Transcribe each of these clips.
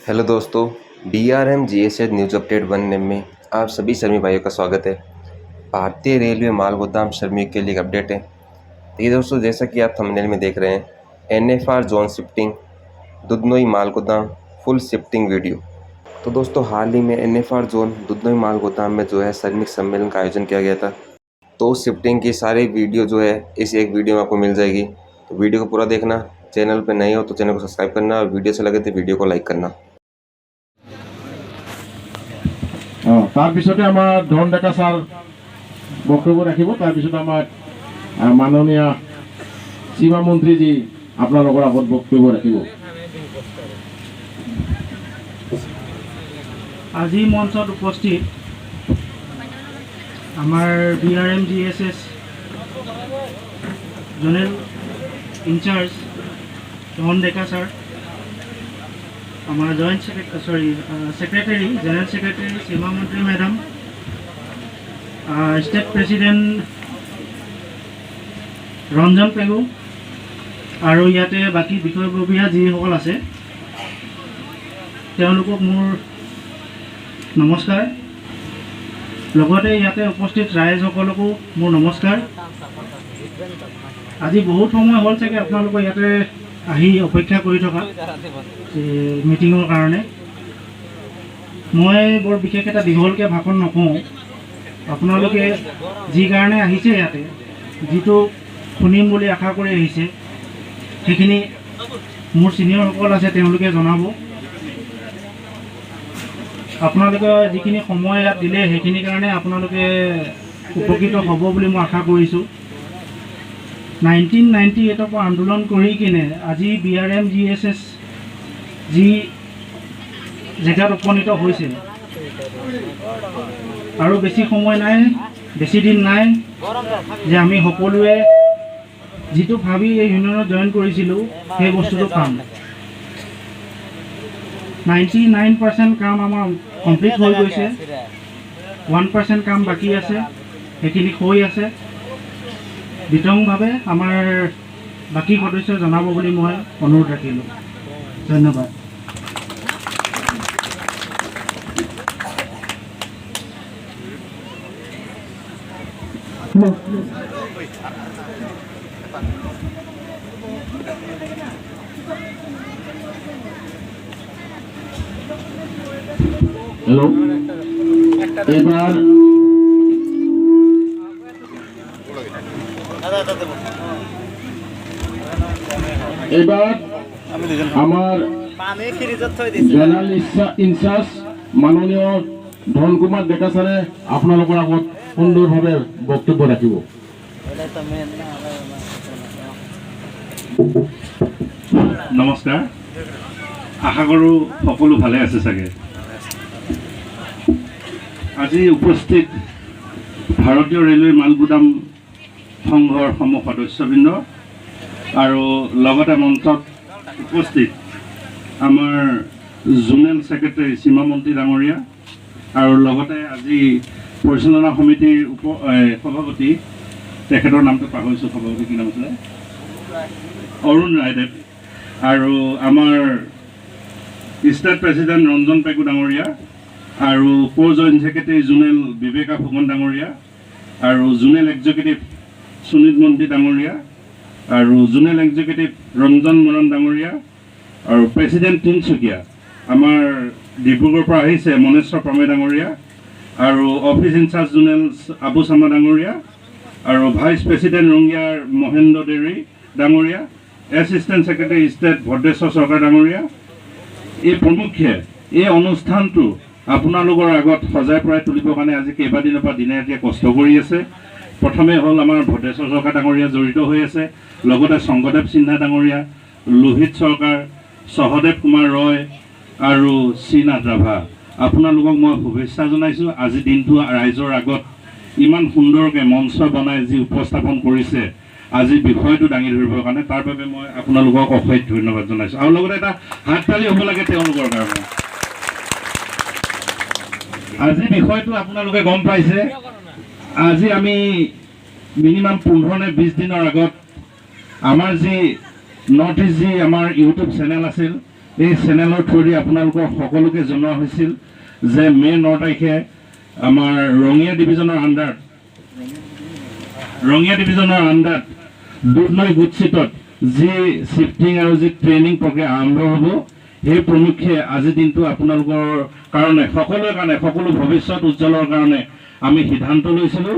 Hello दोस्तों, DRM GSH news update 1 में आप सभी श्रमिक भाइयों का स्वागत है। भारतीय रेलवे माल गोदाम श्रमिक के लिए एक अपडेट है। ये दोस्तों, जैसा कि आप थंबनेल में देख रहे हैं, NFR जोन शिफ्टिंग दुधनोई माल गोदाम फुल शिफ्टिंग वीडियो। तो दोस्तों, हाल ही में NFR जोन दुधनोई माल गोदाम में जो है श्रमिक सम्मेलन का आयोजन किया गया था। तो उस शिफ्टिंग की सारी वीडियो जो है इस एक वीडियो में आपको मिल जाएगी। तो वीडियो को पूरा देखना। चैनल पर नए हो तो चैनल को सब्सक्राइब करना और वीडियो से लगे तो वीडियो को लाइक करना। তাৰপিছতে আমাৰ ধন ডেকা ছাৰ বক্তব্য ৰাখিব। তাৰপিছতে আমাৰ মাননীয় সীমা মন্ত্ৰীজী আপোনালোকৰ আগত বক্তব্য ৰাখিব। আজি মঞ্চত উপস্থিত আমাৰ DRM GSH জোনেল ইনচাৰ্জ ধন ডেকা ছাৰ, আমাৰ জইণ্ট সেক্ৰেটাৰি জেনাৰেল সেক্ৰেটাৰি সীমা মন্ত্ৰী madam, state president Ranjan Pegu আৰু ইয়াতে বাকী বিষয়ববীয়া যিসকল আছে তেওঁলোকক মোৰ নমস্কাৰ। লগতে ইয়াতে উপস্থিত ৰাইজসকলকো মোৰ নমস্কাৰ। আজি বহুত সময় হ'ল চাগে আপোনালোকৰ ইয়াতে আহি অপেক্ষা কৰি থকা মিটিঙৰ কাৰণে। মই বৰ বিশেষ এটা দীঘলকৈ ভাষণ নকওঁ। আপোনালোকে যি কাৰণে আহিছে ইয়াতে, যিটো শুনিম বুলি আশা কৰি আহিছে, সেইখিনি মোৰ ছিনিয়ৰসকল আছে তেওঁলোকে জনাব। আপোনালোকে যিখিনি সময় ইয়াত দিলে সেইখিনিৰ কাৰণে আপোনালোকে উপকৃত হ'ব বুলি মই আশা কৰিছোঁ। 1998 পৰা আন্দোলন কৰি কিনে আজি DRM GSH যি জেগাত উপনীত হৈছে, আৰু বেছি সময় নাই, বেছি দিন নাই যে আমি সকলোৱে যিটো ভাবি এই ইউনিয়নত জইন কৰিছিলোঁ সেই বস্তুটো পাম। 99% কাম আমাৰ কমপ্লিট হৈ গৈছে, 1% কাম বাকী আছে, সেইখিনি হৈ আছে। বিতংভাৱে আমাৰ বাকী সদস্যই জনাব বুলি মই অনুৰোধ ৰাখিলোঁ। ধন্যবাদ। হেল্ল', এবাৰ আমাৰ জেনাৰেল ইনচাৰ্জ মাননীয় ধন কুমাৰ ডেকা ছাৰে আপোনালোকৰ আগত সুন্দৰভাৱে বক্তব্য ৰাখিব। নমস্কাৰ, আশা কৰোঁ সকলো ভালে আছে চাগে। আজি উপস্থিত ভাৰতীয় ৰেলৱে মালগুদাম সংঘৰ সমূহ সদস্যবৃন্দ আৰু লগতে মঞ্চত উপস্থিত আমাৰ জোনেল ছেক্ৰেটাৰী সীমা মন্ত্ৰী ডাঙৰীয়া আৰু লগতে আজি পৰিচালনা সমিতিৰ সভাপতি, তেখেতৰ নামটো পাহৰিছোঁ, সভাপতি কি নাম আছিলে, অৰুণ ৰায়দেৱ, আৰু আমাৰ ষ্টেট প্ৰেচিডেণ্ট ৰঞ্জন পেগু ডাঙৰীয়া, আৰু কো জইণ্ট ছেক্ৰেটাৰী জোনেল বিবেকা ফুকন ডাঙৰীয়া, আৰু জোনেল এক্সিকিউটিভ সুনীল মন্ত্ৰী ডাঙৰীয়া, আৰু জোনেল এক্সিকিউটিভ ৰঞ্জন মৰণ ডাঙৰীয়া, আৰু প্ৰেচিডেণ্ট তিনিচুকীয়া আমাৰ ডিব্ৰুগড়ৰ পৰা আহিছে মনেশ্বৰ প্ৰমে ডাঙৰীয়া, আৰু office in-charge zonal Abu Sama ডাঙৰীয়া, আৰু ভাইচ প্ৰেচিডেণ্ট ৰঙিয়াৰ মহেন্দ্ৰ দেউৰী ডাঙৰীয়া, এছিষ্টেণ্ট ছেক্ৰেটাৰী ষ্টেট ভদ্ৰেশ্বৰ চৰকাৰ ডাঙৰীয়া, এই প্ৰমুখ্যে এই অনুষ্ঠানটো আপোনালোকৰ আগত সজাই পৰাই তুলিবৰ কাৰণে আজি কেইবাদিনৰ পৰা দিনে ৰাতিয়ে কষ্ট কৰি আছে। প্ৰথমে হ'ল আমাৰ ভদ্ৰেশ্বৰ চৰকাৰ ডাঙৰীয়া জড়িত হৈ আছে, লগতে শংকৰদেৱ সিনহা ডাঙৰীয়া, লোহিত চৰকাৰ, সহদেৱ কুমাৰ ৰয় আৰু শ্ৰীনাথ ৰাভা। আপোনালোকক মই শুভেচ্ছা জনাইছোঁ। আজি দিনটো ৰাইজৰ আগত ইমান সুন্দৰকৈ মঞ্চ বনাই যি উপস্থাপন কৰিছে আজি বিষয়টো দাঙি ধৰিবৰ কাৰণে, তাৰ বাবে মই আপোনালোকক অশেষ ধন্যবাদ জনাইছোঁ। আৰু লগতে এটা হাত তালি হ'ব লাগে তেওঁলোকৰ কাৰণে। আজি বিষয়টো আপোনালোকে গম পাইছে। আজি আমি মিনিমাম 15 নে 20 দিনৰ আগত আমাৰ যি নৰ্থ ইষ্ট যি আমাৰ ইউটিউব চেনেল আছিল এই চেনেলৰ থ্ৰুদি আপোনালোকৰ সকলোকে জনোৱা হৈছিল যে মে 9 তাৰিখে আমাৰ ৰঙিয়া ডিভিজনৰ আণ্ডাৰত দুধনৈ গোটচিটত যি শিফটিং আৰু যি ট্ৰেইনিং প্ৰক্ৰিয়া আৰম্ভ হ'ব সেই প্ৰমুখ্যে আজি দিনটো আপোনালোকৰ কাৰণে সকলোৰে কাৰণে সকলো ভৱিষ্যত উজ্জ্বলৰ কাৰণে আমি সিদ্ধান্ত লৈছিলোঁ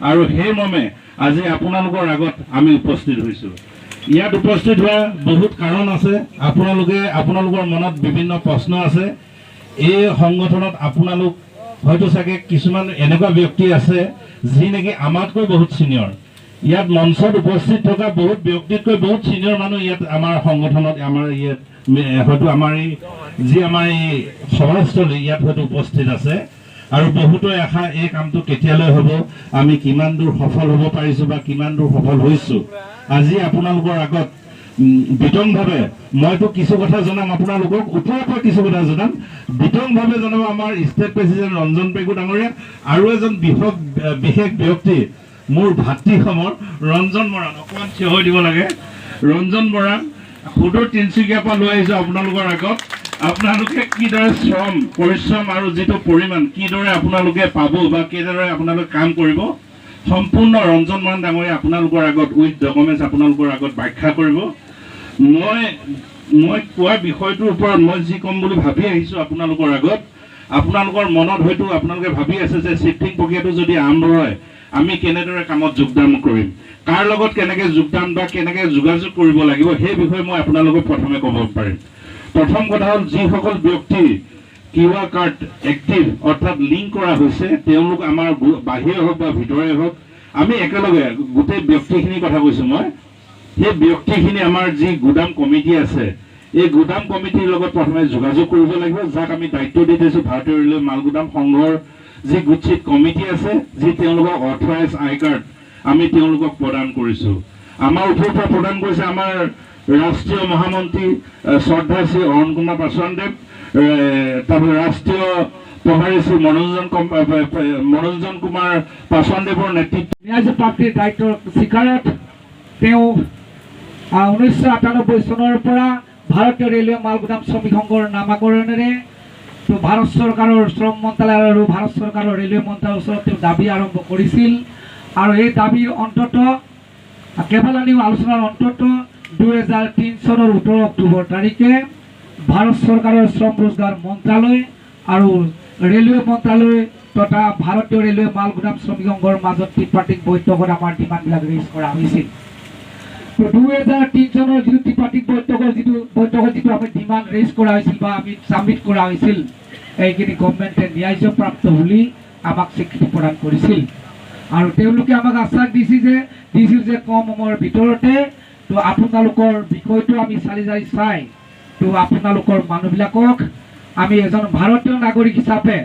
আৰু সেই মৰ্মে আজি আপোনালোকৰ আগত আমি উপস্থিত হৈছোঁ। ইয়াত উপস্থিত হোৱা বহুত কাৰণ আছে। আপোনালোকৰ মনত বিভিন্ন প্ৰশ্ন আছে। এই সংগঠনত আপোনালোক হয়তো চাগে কিছুমান এনেকুৱা ব্যক্তি আছে যি নেকি আমাতকৈ বহুত ছিনিয়ৰ। ইয়াত মঞ্চত উপস্থিত থকা বহুত ব্যক্তিতকৈ বহুত ছিনিয়ৰ মানুহ ইয়াত আমাৰ সংগঠনত আমাৰ ইয়াত হয়তো আমাৰ এই সভাস্থলী ইয়াত হয়তো উপস্থিত আছে আৰু বহুতৰ আশা এই কামটো কেতিয়ালৈ হ'ব, আমি কিমান দূৰ সফল হ'ব পাৰিছোঁ বা কিমান দূৰ সফল হৈছোঁ। আজি আপোনালোকৰ আগত বিতংভাৱে মইতো কিছু কথা জনাম, আপোনালোকক ওপৰৰ পৰা কিছু কথা জনাম। বিতংভাৱে জনাব আমাৰ ষ্টেট প্ৰেচিডেণ্ট ৰঞ্জন পেগু ডাঙৰীয়া আৰু এজন বিশেষ ব্যক্তি মোৰ ভাতৃ সমৰ ৰঞ্জন বৰান। অকণমান থিয় হৈ দিব লাগে। ৰঞ্জন বৰান সুদূৰ তিনিচুকীয়াৰ পৰা লৈ আহিছোঁ আপোনালোকৰ আগত। আপোনালোকে কিদৰে শ্ৰম পৰিশ্ৰম আৰু যিটো পৰিমাণ কিদৰে আপোনালোকে পাব বা কিদৰে আপোনালোকে কাম কৰিব, সম্পূৰ্ণ ৰঞ্জন বৰান ডাঙৰীয়া আপোনালোকৰ আগত উইথ ডকুমেণ্টছ আপোনালোকৰ আগত ব্যাখ্যা কৰিব। মই কোৱা বিষয়টোৰ ওপৰত মই যি ক'ম বুলি ভাবি আহিছোঁ আপোনালোকৰ আগত, আপোনালোকৰ মনত হয়তো আপোনালোকে ভাবি আছে যে শিফটিং প্ৰক্ৰিয়াটো যদি আৰম্ভ হয় আমি কেনেদৰে কামত যোগদান কৰিম, কাৰ লগত কেনেকৈ যোগদান বা কেনেকৈ যোগাযোগ কৰিব লাগিব, সেই বিষয়ে মই আপোনালোকক প্ৰথমে ক'ব পাৰিম। প্ৰথম কথা হ'ল যিসকল ব্যক্তি QR কাৰ্ড এক্টিভ অৰ্থাৎ লিংক কৰা হৈছে তেওঁলোক আমাৰ বাহিৰে হওক বা ভিতৰে হওক আমি একেলগে গোটেই ব্যক্তিখিনিৰ কথা কৈছোঁ মই। সেই ব্যক্তিখিনি আমাৰ যি গুদাম কমিটি আছে এই গুদাম কমিটিৰ লগত প্ৰথমে যোগাযোগ কৰিব লাগিব, যাক আমি দায়িত্ব দি দিছোঁ ভাৰতীয় ৰেলৱে মালগুদাম সংঘৰ যি গুটচিট কমিটি আছে, যি তেওঁলোকক অথৰাইজ আই কাৰ্ড আমি তেওঁলোকক প্ৰদান কৰিছোঁ। আমাৰ ওপৰৰ পৰা প্ৰদান কৰিছে আমাৰ ৰাষ্ট্ৰীয় মহামন্ত্ৰী শ্ৰদ্ধা শ্ৰী অৰুণ কুমাৰ পাছোৱানদেৱ, তাৰপৰা ৰাষ্ট্ৰীয় প্ৰভাৰী শ্ৰী মনোৰঞ্জন কুমাৰ পাছোৱানদেৱৰ নেতৃত্বত ন্যায়প্ৰাপ্তিৰ দায়িত্বৰ স্বীকাৰত তেওঁ 1998 চনৰ পৰা ভাৰতীয় ৰেলৱে মালগুদাম শ্ৰমিক সংঘৰ নামাকৰণেৰে ভাৰত চৰকাৰৰ শ্ৰম মন্ত্ৰালয় আৰু ভাৰত চৰকাৰৰ ৰেলৱে মন্ত্ৰালয়ৰ ওচৰত তেওঁ দাবী আৰম্ভ কৰিছিল আৰু এই দাবীৰ অন্ততঃ কেইবালানিও আলোচনাৰ অন্ততঃ 2003 চনৰ 17 অক্টোবৰ তাৰিখে ভাৰত চৰকাৰৰ শ্ৰম ৰোজগাৰ মন্ত্ৰালয় আৰু ৰেলৱে মন্ত্ৰালয় তথা ভাৰতীয় ৰেলৱে মালগুদাম শ্ৰমিক সংঘৰ মাজত ত্ৰিপাক্ষিক বৈঠকত আমাৰ ডিমাণ্ডবিলাক ৰেজ কৰা হৈছিল। 2003 চনৰ যিটো ত্ৰিপাক্ষিক বৈঠকত যিটো আমি ডিমাণ্ড ৰেজ কৰা হৈছিল বা আমি ছাবমিট কৰা হৈছিল, এইখিনি গভৰ্ণমেণ্টে ন্যায্যপ্ৰাপ্ত বুলি আমাক স্বীকৃতি প্ৰদান কৰিছিল আৰু তেওঁলোকে আমাক আশ্বাস দিছিল যে কম সময়ৰ ভিতৰতে তো আপোনালোকৰ বিষয়টো আমি চালি জাৰি চাই তো আপোনালোকৰ মানুহবিলাকক আমি এজন ভাৰতীয় নাগৰিক হিচাপে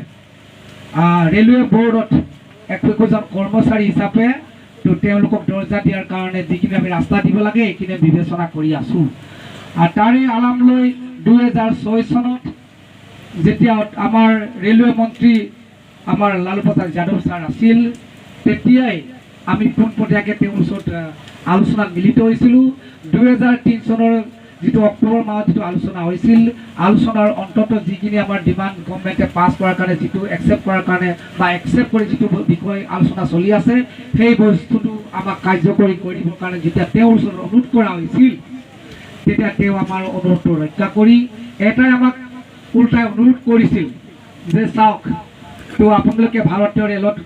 ৰেলৱে বোৰ্ডত একোজন কৰ্মচাৰী হিচাপে তো তেওঁলোকক দৰ্জা দিয়াৰ কাৰণে যিখিনি আমি ৰাস্তা দিব লাগে এইখিনি বিবেচনা কৰি আছোঁ। আৰু তাৰে আলাম লৈ 2006 চনত যেতিয়া আমাৰ ৰেলৱে মন্ত্ৰী আমাৰ লালু প্ৰসাদ যাদৱ ছাৰ আছিল, তেতিয়াই আমি পোনপটীয়াকৈ তেওঁৰ ওচৰত আলোচনাত মিলিত হৈছিলোঁ। 2003 চনৰ যিটো অক্টোবৰ মাহত যিটো আলোচনা হৈছিল, আলোচনাৰ অন্ততঃ যিখিনি আমাৰ ডিমাণ্ড গভৰ্ণমেণ্টে পাছ কৰাৰ কাৰণে যিটো একচেপ্ট কৰাৰ কাৰণে বা একচেপ্ট কৰি যিটো বিষয় আলোচনা চলি আছে সেই বস্তুটো আমাক কাৰ্যকৰী কৰি দিবৰ কাৰণে যেতিয়া তেওঁৰ ওচৰত অনুৰোধ কৰা হৈছিল, তেতিয়া তেওঁ আমাৰ অনুৰোধটো ৰক্ষা কৰি এটাই আমাক উল্টাই অনুৰোধ কৰিছিল যে চাওক তো আপোনালোকে ভাৰতীয় ৰেলত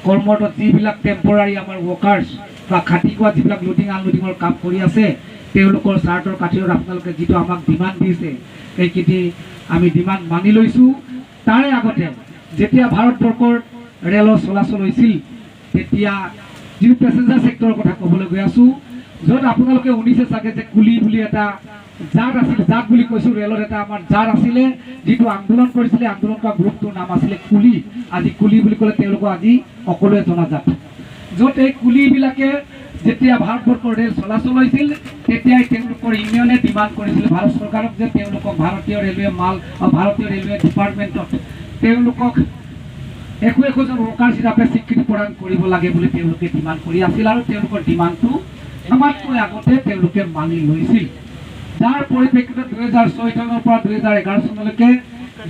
কৰ্মৰত যিবিলাক টেম্পৰাৰী আমাৰ ৱৰ্কাৰ্ছ বা খাটি খোৱা যিবিলাক লোডিং আনলোডিঙৰ কাম কৰি আছে তেওঁলোকৰ চাৰ্টৰ কাঠিৰত আপোনালোকে যিটো আমাক ডিমাণ্ড দিছে এইখিনি আমি ডিমাণ্ড মানি লৈছোঁ। তাৰে আগতে যেতিয়া ভাৰতবৰ্ষৰ ৰেলৰ চলাচল হৈছিল তেতিয়া যিটো পেছেঞ্জাৰ ছেক্টৰৰ কথা ক'বলৈ গৈ আছোঁ, য'ত আপোনালোকে শুনিছে চাগে যে কুলি বুলি এটা জাত আছিল, জাত বুলি কৈছোঁ ৰেলত এটা আমাৰ জাত আছিলে যিটো আন্দোলন কৰিছিলে, আন্দোলন কৰা গ্ৰুপটোৰ নাম আছিলে কুলি। আজি কুলি বুলি ক'লে তেওঁলোকক আজি সকলোৱে জনাজাত। য'ত এই কুলিবিলাকে যেতিয়া ভাৰতবৰ্ষৰ ৰেল চলাচল হৈছিল তেতিয়াই তেওঁলোকৰ ইউনিয়নে ডিমাণ্ড কৰিছিল ভাৰত চৰকাৰক যে তেওঁলোকক ভাৰতীয় ৰেলৱে ডিপাৰ্টমেণ্টত তেওঁলোকক একোজন ৱৰ্কাৰ্ছ হিচাপে স্বীকৃতি প্ৰদান কৰিব লাগে বুলি তেওঁলোকে ডিমাণ্ড কৰি আছিল আৰু তেওঁলোকৰ ডিমাণ্ডটো আমাতকৈ আগতে তেওঁলোকে মানি লৈছিল। যাৰ পৰিপ্ৰেক্ষিতত 2006 চনৰ পৰা 2011 চনলৈকে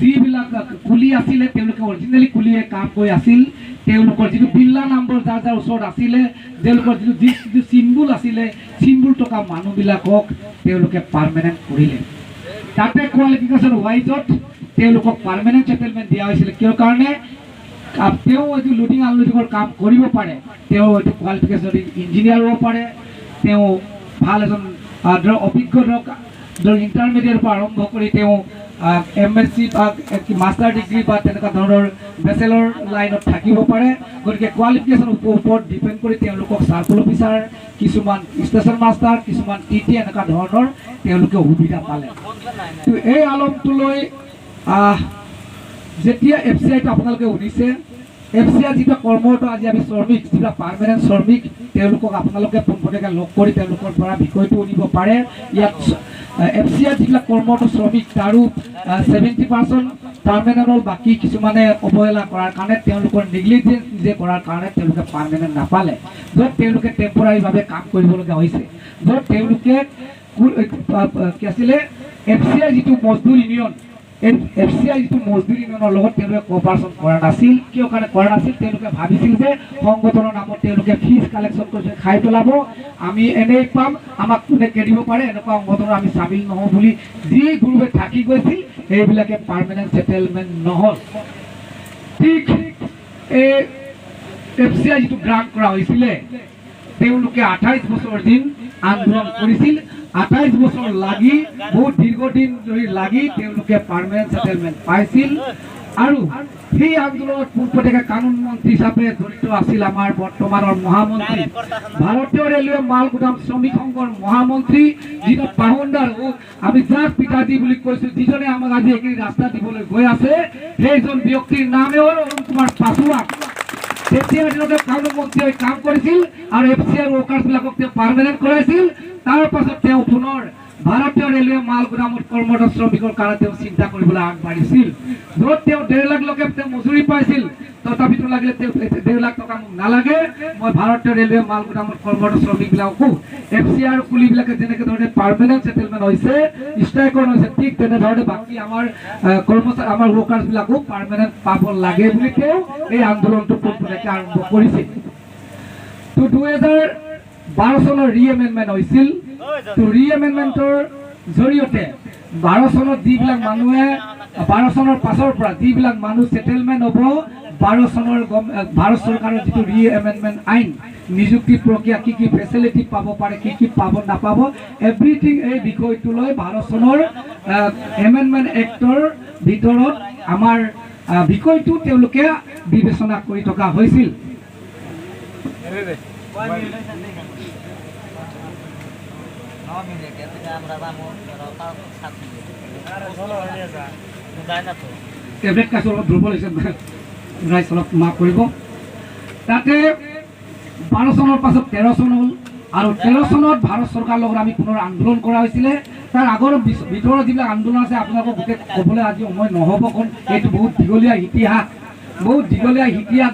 যিবিলাক কুলি আছিলে তেওঁলোকে অৰিজিনেলি কুলিয়ে কাম কৰি আছিল তেওঁলোকৰ যিটো বিল্লা নম্বৰ যাৰ যাৰ ওচৰত আছিলে তেওঁলোকৰ যিটো চিম্বল আছিলে চিম্বল থকা মানুহবিলাকক তেওঁলোকে পাৰ্মানেণ্ট কৰিলে তাতে কোৱালিফিকেশ্যন ৱাইজত তেওঁলোকক পাৰ্মানেণ্ট ছেটেলমেণ্ট দিয়া হৈছিল কিয় কাৰণে তেওঁ এইটো লুডিং আনলোডিঙৰ কাম কৰিব পাৰে তেওঁ এইটো কোৱালিফিকেশ্যন ইঞ্জিনিয়াৰ হ'ব পাৰে তেওঁ ভাল এজন ধৰক অভিজ্ঞ ধৰক ইণ্টাৰমিডিয়েটৰ পৰা আৰম্ভ কৰি তেওঁ MSc বা মাষ্টাৰ ডিগ্ৰী বা তেনেকুৱা ধৰণৰ বেচেলৰ লাইনত থাকিব পাৰে গতিকে কোৱালিফিকেশ্যন ওপৰত ডিপেণ্ড কৰি তেওঁলোকক চাৰ্কল অফিচাৰ কিছুমান ষ্টেচন মাষ্টাৰ কিছুমান TT এনেকুৱা ধৰণৰ তেওঁলোকে সুবিধা পালে তো এই আলমটোলৈ যেতিয়া FCIটো আপোনালোকে শুনিছে FCI যিটো কৰ্মৰত আজি আমি শ্ৰমিক যিটো পাৰ্মানেণ্ট শ্ৰমিক তেওঁলোকক আপোনালোকে পোনপটীয়াকৈ লগ কৰি তেওঁলোকৰ পৰা বিষয়টো শুনিব পাৰে ইয়াত FCI যিবিলাক কৰ্মৰত শ্ৰমিক তাৰো 70% পাৰ্মানেণ্ট হ'ল বাকী কিছুমানে অৱহেলা কৰাৰ কাৰণে তেওঁলোকৰ নেগলিজেঞ্চ নিজে কৰাৰ কাৰণে তেওঁলোকে পাৰ্মানেণ্ট নাপালে য'ত তেওঁলোকে টেম্পৰাৰীভাৱে কাম কৰিবলগীয়া হৈছে য'ত তেওঁলোকে কি আছিলে FCI যিটো মজদুৰ ইউনিয়ন FCI যিটো মজদুৰ ইউনিয়নৰ লগত তেওঁলোকে কোঅপাৰেশ্যন কৰা নাছিল কিয় কাৰণে কৰা নাছিল তেওঁলোকে ভাবিছিল যে সংগঠনৰ নামত তেওঁলোকে ফিজ কালেকশ্যন কৰি খাই পেলাব আমি এনেই পাম আমাক কোনে কেৰিব পাৰে এনেকুৱা সংগঠনৰ আমি চামিল নহওঁ বুলি যি গ্ৰুপে থাকি গৈছিল এইবিলাকে পাৰ্মানেণ্ট ছেটেলমেণ্ট নহ'ল ঠিক এই FCI যিটো গ্ৰাণ্ট কৰা হৈছিলে তেওঁলোকে 28 বছৰ দিন আন্দোলন কৰিছিল 28 বছৰ লাগি বহুত দীৰ্ঘদিন ধৰি লাগি তেওঁলোকে পাৰ্মানেণ্ট ছেটেলমেণ্ট পাইছিল আৰু সেই আন্দোলনত পোনপটীয়াকৈ কানুন মন্ত্ৰী হিচাপে জড়িত আছিল আমাৰ বৰ্তমানৰ মহামন্ত্ৰী ভাৰতীয় ৰেলৱে মালগুদাম শ্ৰমিক সংঘৰ মহামন্ত্ৰী যিজন পাহুণ্ডাৰ আমি যাক পিতাজী বুলি কৈছোঁ যিজনে আমাক আজি এইখিনি ৰাস্তা দিবলৈ গৈ আছে সেইজন ব্যক্তিৰ নামে হ'ল অৰুণ কুমাৰ পাছোৱান তেতিয়া দিনতে কানুন মন্ত্ৰীয়ে কাম কৰিছিল আৰু FCI ৱৰ্কাৰ্ছবিলাকক তেওঁ পাৰ্মানেণ্ট কৰাইছিল তাৰ পাছত তেওঁ পুনৰ ভাৰতীয় ৰেলৱে মালগুদামত কৰ্মৰত শ্ৰমিকৰ কাৰণে তেওঁ চিন্তা কৰিবলৈ আগবাঢ়িছিল য'ত তেওঁ 1.5 লাখ লোকে তেওঁ মজুৰি পাইছিল তথাপিতো লাগিলে তেওঁ 1.5 লাখ টকা মোক নালাগে মই ভাৰতীয় ৰেলৱে মালগুদামত কৰ্মৰত শ্ৰমিকবিলাককো FCI আৰু কুলিবিলাকে যেনেকৈ ধৰণে পাৰ্মানেণ্ট ছেটেলমেণ্ট হৈছে ষ্ট্ৰাইকৰ হৈছে ঠিক তেনেধৰণে বাকী আমাৰ কৰ্মচাৰী আমাৰ ৱৰ্কাৰ্ছবিলাকো পাৰ্মানেণ্ট পাব লাগে বুলি তেওঁ এই আন্দোলনটো পোনপটীয়াকৈ আৰম্ভ কৰিছিল তো 2012 চনৰ ৰিএমেণ্ডমেণ্ট হৈছিল তো ৰিএমেণ্ডমেণ্টৰ জৰিয়তে 12 চনত যিবিলাক মানুহে 12 চনৰ পাছৰ পৰা যিবিলাক মানুহ ছেটেলমেণ্ট হ'ব 12 চনৰ ভাৰত চৰকাৰৰ যিটো ৰিএমেণ্ডমেণ্ট আইন নিযুক্তি প্ৰক্ৰিয়া কি কি ফেচিলিটি পাব পাৰে কি পাব নাপাব এভৰিথিং এই বিষয়টো লৈ 12 চনৰ এমেণ্ডমেণ্ট এক্টৰ ভিতৰত আমাৰ বিষয়টো তেওঁলোকে বিবেচনা কৰি থকা হৈছিল টেবলেট কাছ অলপ দুৰ্বল হৈছে ৰাইজ অলপ মাফ কৰিব তাতে 12 চনৰ পাছত 13 চন হ'ল আৰু 13 চনত ভাৰত চৰকাৰৰ লগত আমি পুনৰ আন্দোলন কৰা হৈছিলে তাৰ আগৰ ভিতৰৰ যিবিলাক আন্দোলন আছে আপোনালোকক গোটেই ক'বলৈ আজি সময় নহ'ব কাৰণ এইটো বহুত দীঘলীয়া ইতিহাস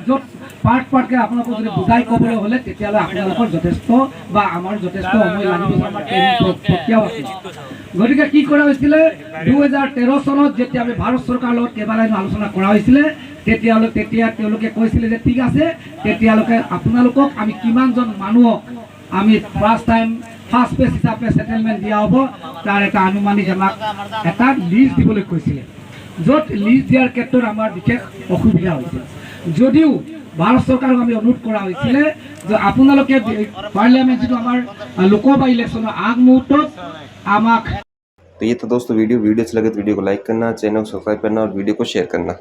য'ত পাৰ্টকৈ আপোনালোকক যদি বুজাই ক'বলৈ হ'লে তেতিয়াহ'লে আপোনালোকৰ যথেষ্ট বা আমাৰ যথেষ্ট সময় লাগিব আমাৰ প্ৰক্ৰিয়াও আছে গতিকে কি কৰা হৈছিলে 2013 চনত যেতিয়া আমি ভাৰত চৰকাৰৰ লগত কেইবালাইনো আলোচনা কৰা হৈছিলে তেতিয়া তেওঁলোকে কৈছিলে যে ঠিক আছে তেতিয়ালৈকে আপোনালোকক আমি কিমানজন মানুহক আমি ফাৰ্ষ্ট পেজ হিচাপে ছেটেলমেণ্ট দিয়া হ'ব তাৰ এটা আনুমানিক আমাক এটা লিষ্ট দিবলৈ কৈছিলে য'ত লিষ্ট দিয়াৰ ক্ষেত্ৰত আমাৰ বিশেষ অসুবিধা হৈছিল যদিও ভাৰত চৰকাৰক আমি অনুৰোধ কৰা হৈছিলে যে আপোনালোকে পাৰ্লিয়ামেণ্ট যিটো আমাৰ লোকসভা ইলেকশ্যনৰ আগমুহূৰ্তত আমাক तो ये था दोस्तों वीडियो अच्छी लगे तो वीडियो को लाइक करना चैनल को सब्सक्राइब करना और वीडियो को शेयर करना।